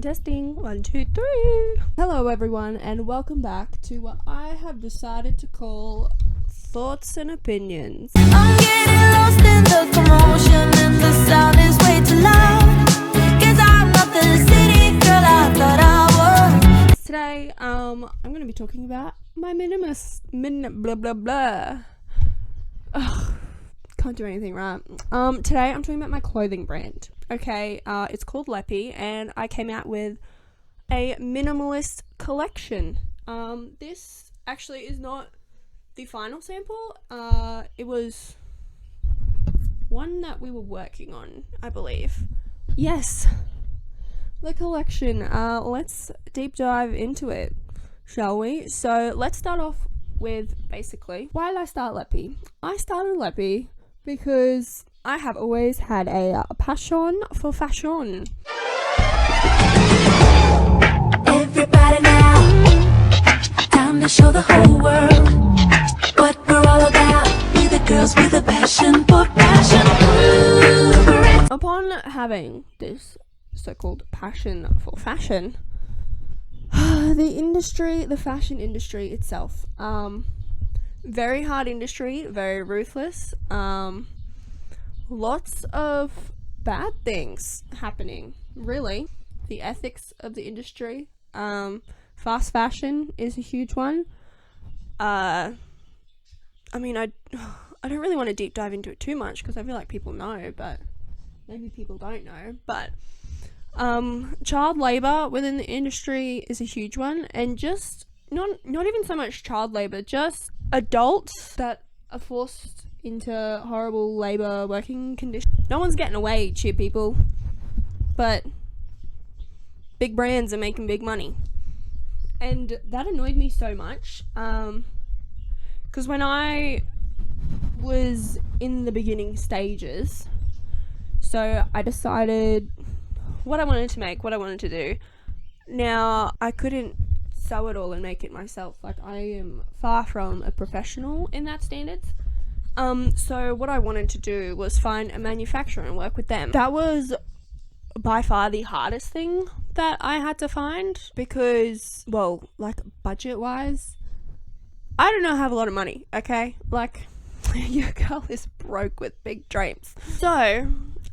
Testing 1, 2, 3. Hello everyone and welcome back to what I have decided to call Thoughts and Opinions. I'm getting lost in the commotion and the sound is way too loud. Cause I'm not the city girl I thought I was. Today, I'm going to be talking about my blah blah blah. Ugh, can't do anything right. Today I'm talking about my clothing brand. Okay, it's called Leppy and I came out with a minimalist collection. This actually is not the final sample. It was one that we were working on, I believe. Yes, the collection. Let's deep dive into it, shall we? So let's start off with basically, why did I start Leppy? I started Leppy because I have always had a passion for fashion. Everybody now, time to show the whole world what we're all about. We're the girls with a passion for fashion. Ooh, Upon having this so-called passion for fashion, the fashion industry itself, very hard industry, very ruthless, lots of bad things happening, really. The ethics of the industry, fast fashion is a huge one. I don't really want to deep dive into it too much because I feel like people know, but maybe people don't know. But child labor within the industry is a huge one, and just not even so much child labor, just adults that are forced into horrible labor working conditions. No one's getting away, cheap people, but big brands are making big money, and that annoyed me so much, because when I was in the beginning stages, so I decided what I wanted to make, what I wanted to do. Now I couldn't sew it all and make it myself. Like, I am far from a professional in that standards. So what I wanted to do was find a manufacturer and work with them. That was by far the hardest thing that I had to find because, well, like, budget wise, I do not have a lot of money, okay? Like, your girl is broke with big dreams. So,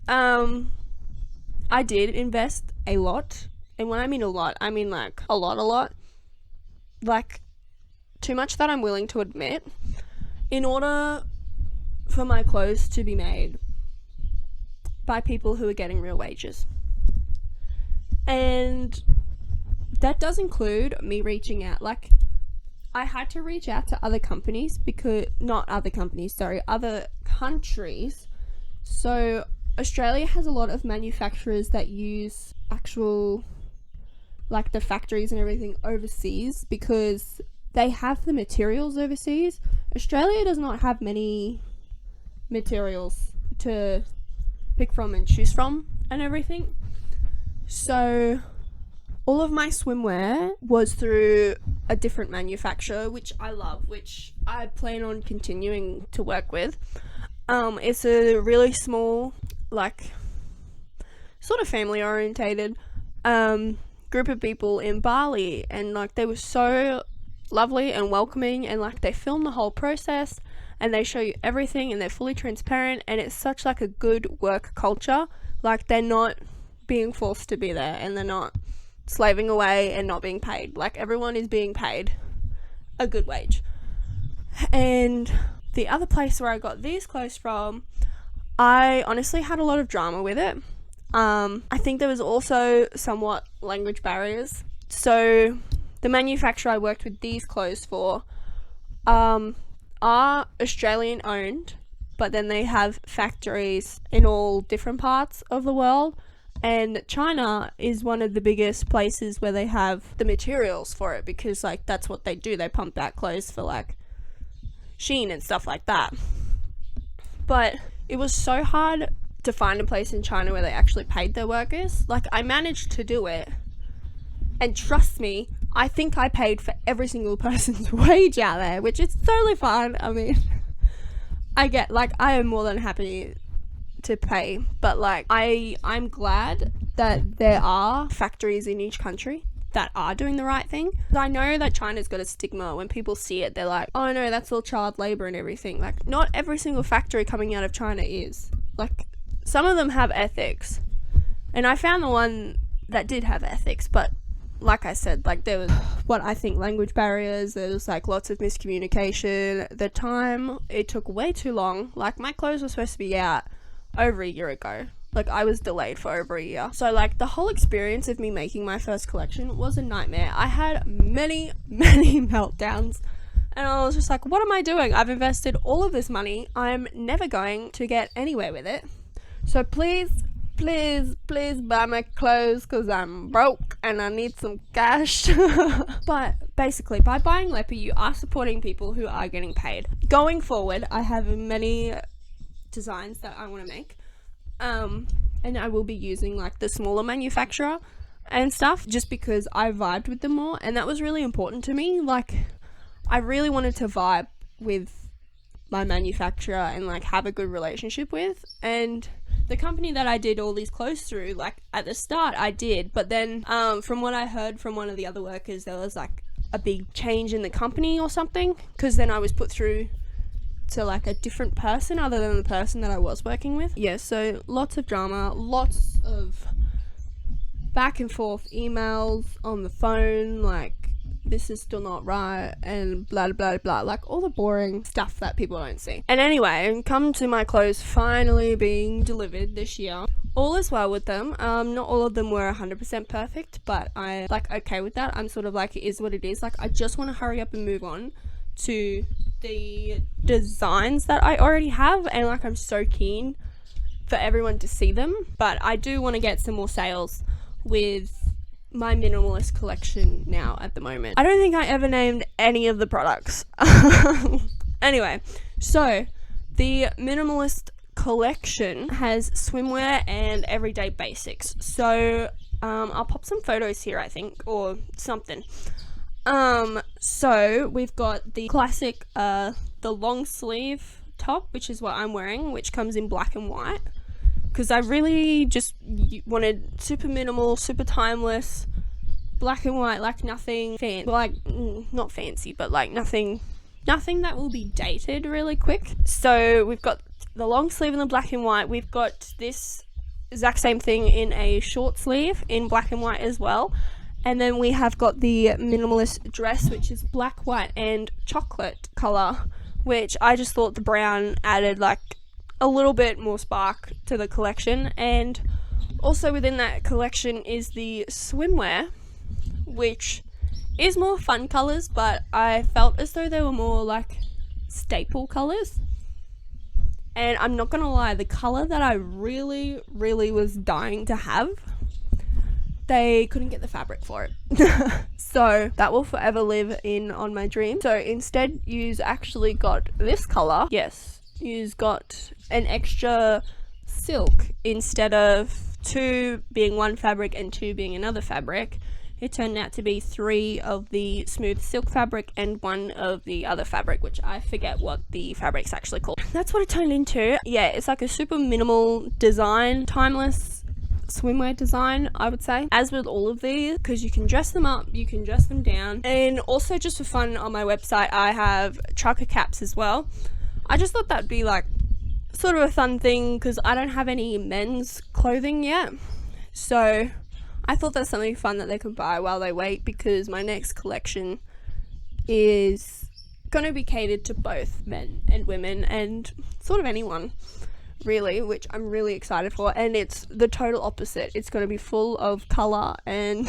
I did invest a lot, and when I mean a lot, I mean like a lot. Like, too much that I'm willing to admit, in order for my clothes to be made by people who are getting real wages. And that does include me reaching out. Like, I had to reach out to other countries. So Australia has a lot of manufacturers that use actual, like, the factories and everything overseas because they have the materials overseas. Australia does not have many materials to pick from and choose from and everything. So all of my swimwear was through a different manufacturer, which I love, which I plan on continuing to work with. It's a really small, like, sort of family orientated group of people in Bali, and like, they were so lovely and welcoming, and like, they film the whole process and they show you everything, and they're fully transparent, and it's such like a good work culture. Like, they're not being forced to be there, and they're not slaving away and not being paid. Like, everyone is being paid a good wage. And the other place where I got these clothes from, I honestly had a lot of drama with it. I think there was also somewhat language barriers. So the manufacturer I worked with these clothes for are Australian owned, but then they have factories in all different parts of the world, and China is one of the biggest places where they have the materials for it, because like, that's what they do. They pump out clothes for like Shein and stuff like that. But it was so hard to find a place in China where they actually paid their workers. Like, I managed to do it, and trust me, I think I paid for every single person's wage out there, which is totally fine. I mean, I get, like, I am more than happy to pay, but like, I'm glad that there are factories in each country that are doing the right thing. I know that China's got a stigma. When people see it, they're like, oh no, that's all child labor and everything. Like, not every single factory coming out of China is. Like, some of them have ethics. And I found the one that did have ethics, but like I said, like, there was what I think language barriers, there was like lots of miscommunication. The time, it took way too long. Like, my clothes were supposed to be out over a year ago. Like, I was delayed for over a year. So, like, the whole experience of me making my first collection was a nightmare. I had many meltdowns. And I was just like, what am I doing? I've invested all of this money. I'm never going to get anywhere with it. So please buy my clothes, because I'm broke and I need some cash. But basically, by buying Leppy, you are supporting people who are getting paid. Going forward, I have many designs that I want to make. And I will be using like the smaller manufacturer and stuff, just because I vibed with them more, and that was really important to me. Like, I really wanted to vibe with my manufacturer and like have a good relationship with. And the company that I did all these clothes through, like, at the start I did, but then from what I heard from one of the other workers, there was like a big change in the company or something, because then I was put through to like a different person other than the person that I was working with. Yeah, so lots of drama, lots of back and forth emails on the phone, like, this is still not right, and blah blah blah, like all the boring stuff that people don't see. And anyway, come to my clothes finally being delivered this year. All is well with them. Not all of them were 100% perfect, but I like okay with that. I'm sort of like, it is what it is. Like, I just want to hurry up and move on to the designs that I already have, and like, I'm so keen for everyone to see them. But I do want to get some more sales with my minimalist collection now at the moment. I don't think I ever named any of the products. Anyway, so the minimalist collection has swimwear and everyday basics. So I'll pop some photos here, I think, or something. So we've got the classic the long sleeve top, which is what I'm wearing, which comes in black and white, because I really just wanted super minimal, super timeless, black and white, like nothing like not fancy, but like nothing that will be dated really quick. So we've got the long sleeve in the black and white. We've got this exact same thing in a short sleeve in black and white as well. And then we have got the minimalist dress, which is black, white and chocolate color, which I just thought the brown added like a little bit more spark to the collection. And also within that collection is the swimwear, which is more fun colors, but I felt as though they were more like staple colors. And I'm not gonna lie, the color that I really was dying to have, they couldn't get the fabric for it. So that will forever live in on my dream. So instead, you've actually got this color. Yes, you've got an extra silk. Instead of 2 being one fabric and 2 being another fabric, it turned out to be 3 of the smooth silk fabric and 1 of the other fabric, which I forget what the fabric's actually called. That's what it turned into. Yeah, it's like a super minimal design, timeless swimwear design, I would say. As with all of these, because you can dress them up, you can dress them down. And also, just for fun, on my website I have trucker caps as well. I just thought that'd be like sort of a fun thing, because I don't have any men's clothing yet, so I thought that's something fun that they can buy while they wait, because my next collection is going to be catered to both men and women and sort of anyone really, which I'm really excited for. And it's the total opposite. It's going to be full of color and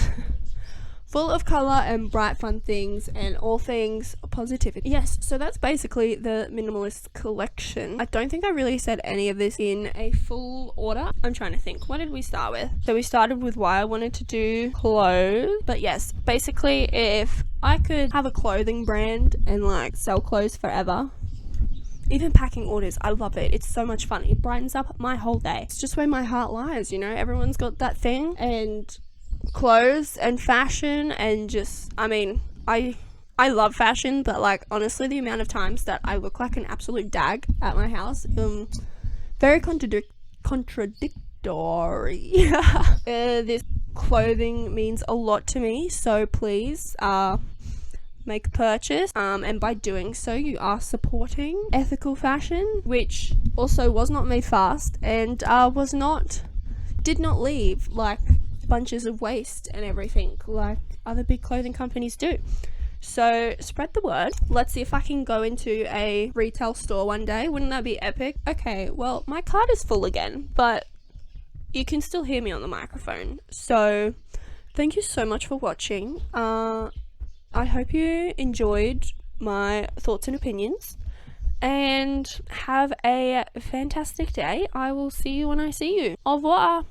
bright fun things and all things positivity. Yes, so that's basically the minimalist collection. I don't think I really said any of this in a full order. I'm trying to think, what did we start with? So we started with why I wanted to do clothes. But yes, basically, if I could have a clothing brand and like sell clothes forever, even packing orders, I love it. It's so much fun. It brightens up my whole day. It's just where my heart lies, you know? Everyone's got that thing. And clothes and fashion, and just, I mean, I love fashion, but like, honestly, the amount of times that I look like an absolute dag at my house, very contradictory story. This clothing means a lot to me, so please make a purchase, and by doing so you are supporting ethical fashion, which also was not made fast and did not leave like bunches of waste and everything like other big clothing companies do. So spread the word. Let's see if I can go into a retail store one day. Wouldn't that be epic? Okay, well, my card is full again, but you can still hear me on the microphone. So thank you so much for watching. I hope you enjoyed my thoughts and opinions, and have a fantastic day. I will see you when I see you. Au revoir.